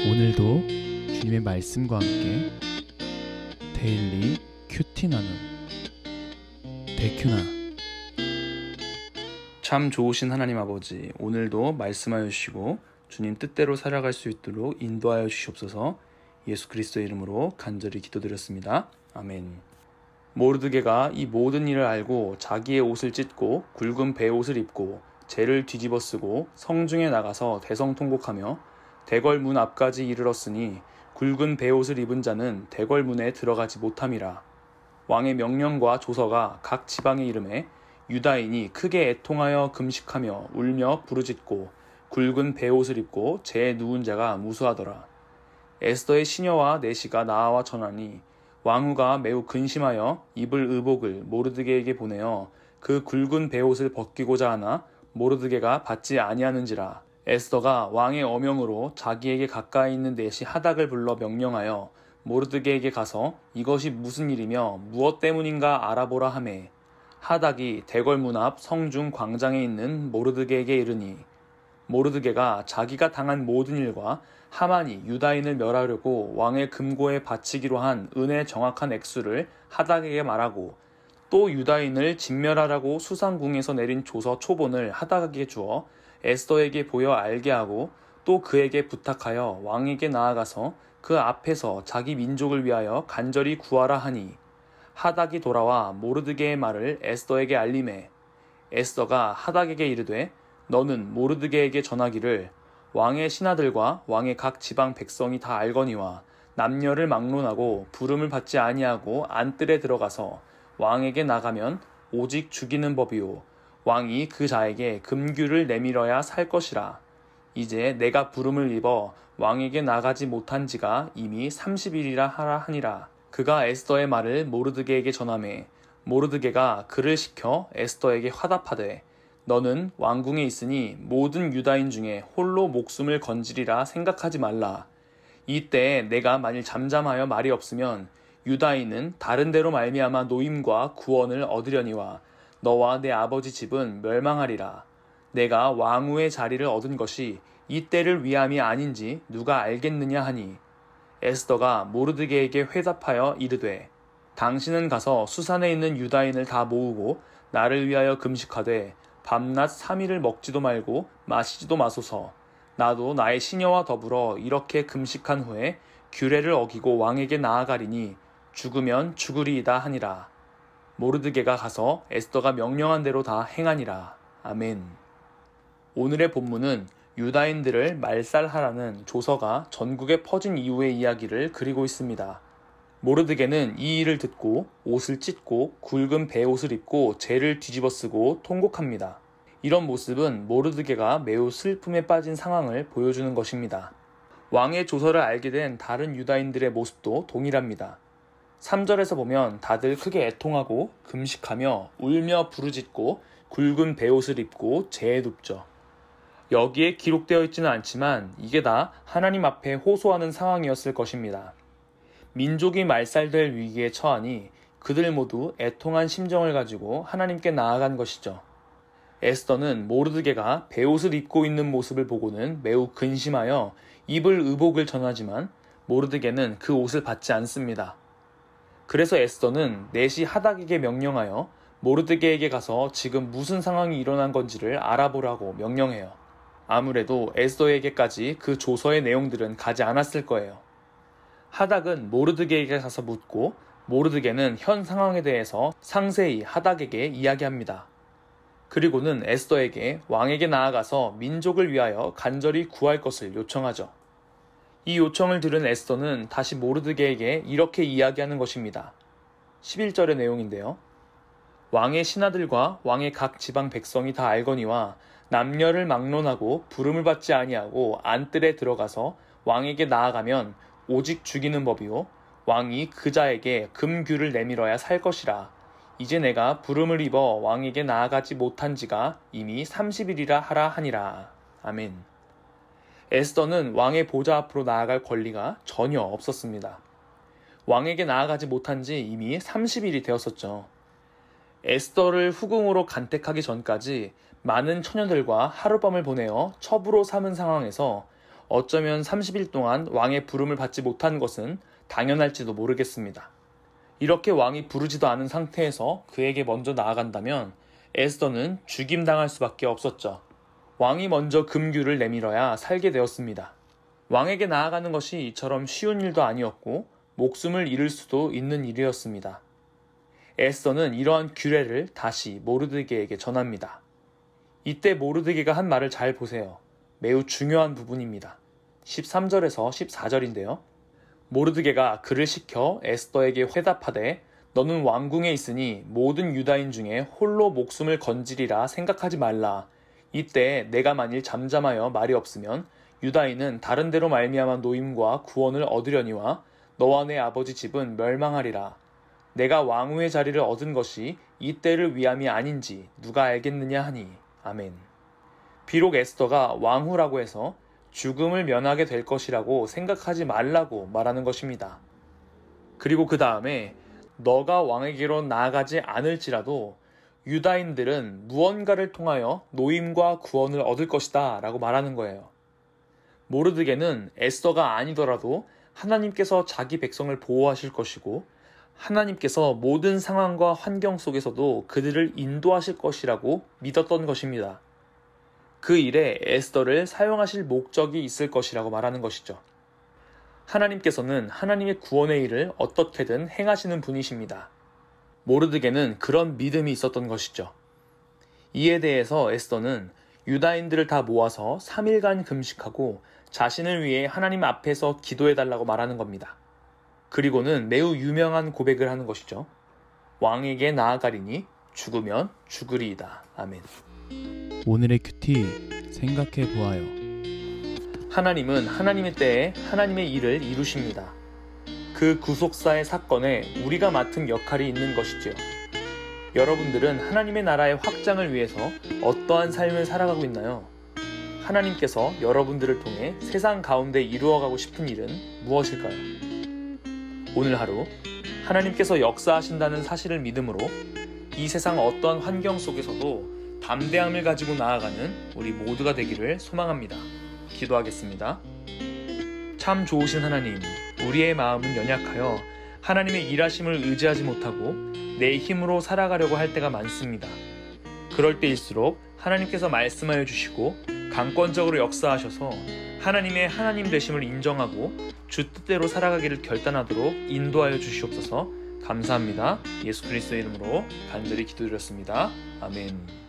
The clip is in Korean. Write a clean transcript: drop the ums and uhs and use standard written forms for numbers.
오늘도 주님의 말씀과 함께 데일리 큐티 나눔 데큐나. 참 좋으신 하나님 아버지, 오늘도 말씀하여 주시고 주님 뜻대로 살아갈 수 있도록 인도하여 주시옵소서. 예수 그리스도의 이름으로 간절히 기도드렸습니다. 아멘. 모르드게가 이 모든 일을 알고 자기의 옷을 찢고 굵은 베옷을 입고 재를 뒤집어 쓰고 성중에 나가서 대성통곡하며 대궐문 앞까지 이르렀으니 굵은 베옷을 입은 자는 대궐문에 들어가지 못함이라. 왕의 명령과 조서가 각 지방에 이름에 유다인이 크게 애통하여 금식하며 울며 부르짖고 굵은 베옷을 입고 재에 누운 자가 무수하더라. 에스더의 시녀와 내시가 나아와 전하니 왕후가 매우 근심하여 입을 의복을 모르드게에게 보내어 그 굵은 베옷을 벗기고자 하나 모르드게가 받지 아니하는지라. 에스더가 왕의 어명으로 자기에게 가까이 있는 내시 하닥을 불러 명령하여 모르드게에게 가서 이것이 무슨 일이며 무엇 때문인가 알아보라 하매, 하닥이 대궐문 앞 성중 광장에 있는 모르드게에게 이르니, 모르드게가 자기가 당한 모든 일과 하만이 유다인을 멸하려고 왕의 금고에 바치기로 한 은의 정확한 액수를 하닥에게 말하고, 또 유다인을 진멸하라고 수상궁에서 내린 조서 초본을 하닥에게 주어 에스더에게 보여 알게 하고, 또 그에게 부탁하여 왕에게 나아가서 그 앞에서 자기 민족을 위하여 간절히 구하라 하니, 하닥이 돌아와 모르드게의 말을 에스더에게 알림해 에스더가 하닥에게 이르되, 너는 모르드게에게 전하기를 왕의 신하들과 왕의 각 지방 백성이 다 알거니와 남녀를 막론하고 부름을 받지 아니하고 안뜰에 들어가서 왕에게 나가면 오직 죽이는 법이요 왕이 그 자에게 금규를 내밀어야 살 것이라. 이제 내가 부름을 입어 왕에게 나가지 못한 지가 이미 30일이라 하라 하니라. 그가 에스더의 말을 모르드게에게 전하매 모르드게가 그를 시켜 에스더에게 화답하되, 너는 왕궁에 있으니 모든 유다인 중에 홀로 목숨을 건지리라 생각하지 말라. 이때에 내가 만일 잠잠하여 말이 없으면 유다인은 다른 데로 말미암아 노임과 구원을 얻으려니와 너와 내 아버지 집은 멸망하리라. 내가 왕후의 자리를 얻은 것이 이 때를 위함이 아닌지 누가 알겠느냐 하니, 에스더가 모르드게에게 회답하여 이르되, 당신은 가서 수산에 있는 유다인을 다 모으고 나를 위하여 금식하되 밤낮 3일을 먹지도 말고 마시지도 마소서. 나도 나의 시녀와 더불어 이렇게 금식한 후에 규례를 어기고 왕에게 나아가리니 죽으면 죽으리이다 하니라. 모르드게가 가서 에스더가 명령한 대로 다 행하니라. 아멘. 오늘의 본문은 유다인들을 말살하라는 조서가 전국에 퍼진 이후의 이야기를 그리고 있습니다. 모르드게는 이 일을 듣고 옷을 찢고 굵은 베옷을 입고 재를 뒤집어 쓰고 통곡합니다. 이런 모습은 모르드게가 매우 슬픔에 빠진 상황을 보여주는 것입니다. 왕의 조서를 알게 된 다른 유다인들의 모습도 동일합니다. 3절에서 보면 다들 크게 애통하고 금식하며 울며 부르짖고 굵은 베옷을 입고 재에 눕죠. 여기에 기록되어 있지는 않지만 이게 다 하나님 앞에 호소하는 상황이었을 것입니다. 민족이 말살될 위기에 처하니 그들 모두 애통한 심정을 가지고 하나님께 나아간 것이죠. 에스더는 모르드게가 베옷을 입고 있는 모습을 보고는 매우 근심하여 입을 의복을 전하지만 모르드게는 그 옷을 받지 않습니다. 그래서 에스더는 내시 하닥에게 명령하여 모르드게에게 가서 지금 무슨 상황이 일어난 건지를 알아보라고 명령해요. 아무래도 에스더에게까지 그 조서의 내용들은 가지 않았을 거예요. 하닥은 모르드게에게 가서 묻고 모르드게는 현 상황에 대해서 상세히 하닥에게 이야기합니다. 그리고는 에스더에게 왕에게 나아가서 민족을 위하여 간절히 구할 것을 요청하죠. 이 요청을 들은 에스더는 다시 모르드게에게 이렇게 이야기하는 것입니다. 11절의 내용인데요. 왕의 신하들과 왕의 각 지방 백성이 다 알거니와 남녀를 막론하고 부름을 받지 아니하고 안뜰에 들어가서 왕에게 나아가면 오직 죽이는 법이요 왕이 그 자에게 금규를 내밀어야 살 것이라. 이제 내가 부름을 입어 왕에게 나아가지 못한 지가 이미 30일이라 하라 하니라. 아멘. 에스더는 왕의 보좌 앞으로 나아갈 권리가 전혀 없었습니다. 왕에게 나아가지 못한 지 이미 30일이 되었었죠. 에스더를 후궁으로 간택하기 전까지 많은 처녀들과 하룻밤을 보내어 첩으로 삼은 상황에서 어쩌면 30일 동안 왕의 부름을 받지 못한 것은 당연할지도 모르겠습니다. 이렇게 왕이 부르지도 않은 상태에서 그에게 먼저 나아간다면 에스더는 죽임당할 수밖에 없었죠. 왕이 먼저 금규를 내밀어야 살게 되었습니다. 왕에게 나아가는 것이 이처럼 쉬운 일도 아니었고 목숨을 잃을 수도 있는 일이었습니다. 에스더는 이러한 규례를 다시 모르드게에게 전합니다. 이때 모르드게가 한 말을 잘 보세요. 매우 중요한 부분입니다. 13절에서 14절인데요. 모르드게가 그를 시켜 에스더에게 회답하되 너는 왕궁에 있으니 모든 유다인 중에 홀로 목숨을 건지리라 생각하지 말라. 이때 내가 만일 잠잠하여 말이 없으면 유다인은 다른 데로 말미암아 노임과 구원을 얻으려니와 너와 내 아버지 집은 멸망하리라. 내가 왕후의 자리를 얻은 것이 이 때를 위함이 아닌지 누가 알겠느냐 하니. 아멘. 비록 에스더가 왕후라고 해서 죽음을 면하게 될 것이라고 생각하지 말라고 말하는 것입니다. 그리고 그 다음에 너가 왕에게로 나아가지 않을지라도 유다인들은 무언가를 통하여 노임과 구원을 얻을 것이다 라고 말하는 거예요. 모르드게는 에스더가 아니더라도 하나님께서 자기 백성을 보호하실 것이고 하나님께서 모든 상황과 환경 속에서도 그들을 인도하실 것이라고 믿었던 것입니다. 그 일에 에스더를 사용하실 목적이 있을 것이라고 말하는 것이죠. 하나님께서는 하나님의 구원의 일을 어떻게든 행하시는 분이십니다. 모르드게는 그런 믿음이 있었던 것이죠. 이에 대해서 에스더는 유다인들을 다 모아서 3일간 금식하고 자신을 위해 하나님 앞에서 기도해달라고 말하는 겁니다. 그리고는 매우 유명한 고백을 하는 것이죠. 왕에게 나아가리니 죽으면 죽으리이다. 아멘. 오늘의 큐티 생각해 보아요. 하나님은 하나님의 때에 하나님의 일을 이루십니다. 그 구속사의 사건에 우리가 맡은 역할이 있는 것이지요. 여러분들은 하나님의 나라의 확장을 위해서 어떠한 삶을 살아가고 있나요? 하나님께서 여러분들을 통해 세상 가운데 이루어가고 싶은 일은 무엇일까요? 오늘 하루 하나님께서 역사하신다는 사실을 믿음으로 이 세상 어떠한 환경 속에서도 담대함을 가지고 나아가는 우리 모두가 되기를 소망합니다. 기도하겠습니다. 참 좋으신 하나님, 우리의 마음은 연약하여 하나님의 일하심을 의지하지 못하고 내 힘으로 살아가려고 할 때가 많습니다. 그럴 때일수록 하나님께서 말씀하여 주시고 강권적으로 역사하셔서 하나님의 하나님 되심을 인정하고 주 뜻대로 살아가기를 결단하도록 인도하여 주시옵소서. 감사합니다. 예수 그리스도의 이름으로 간절히 기도드렸습니다. 아멘.